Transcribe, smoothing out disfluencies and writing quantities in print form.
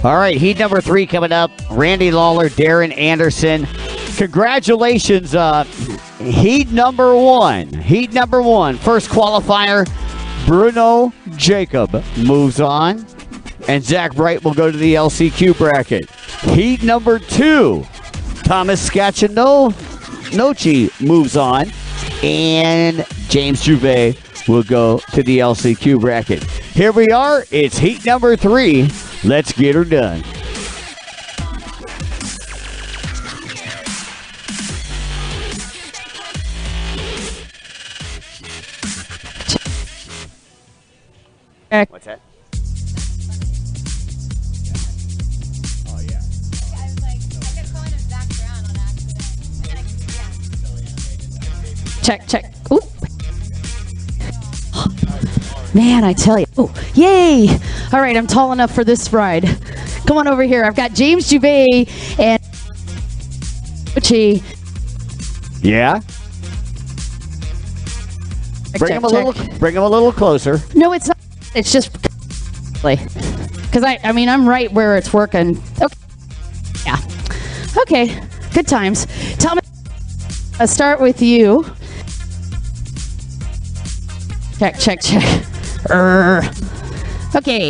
All right, heat number 3 coming up. Randy Lawler, Darren Anderson. Congratulations, heat number 1. Heat number 1. First qualifier, Bruno Jacob moves on. And Zach Bright will go to the LCQ bracket. Heat number 2, Thomas Scacchinoci moves on. And James Jouvet will go to the LCQ bracket. Here we are. It's heat number 3. Let's get her done. What's that? Oh, yeah. I was like, I kept calling him Zach Brown on accident. Check. Ooh. Man, I tell you. Oh, yay! All right, I'm tall enough for this ride. Come on over here. I've got James Jouvet and Yeah? Bring him a little closer. No, it's not. It's just because I mean, I'm right where it's working. Okay. Yeah. Okay. Good times. Tell me. Let's start with you. Check. Okay.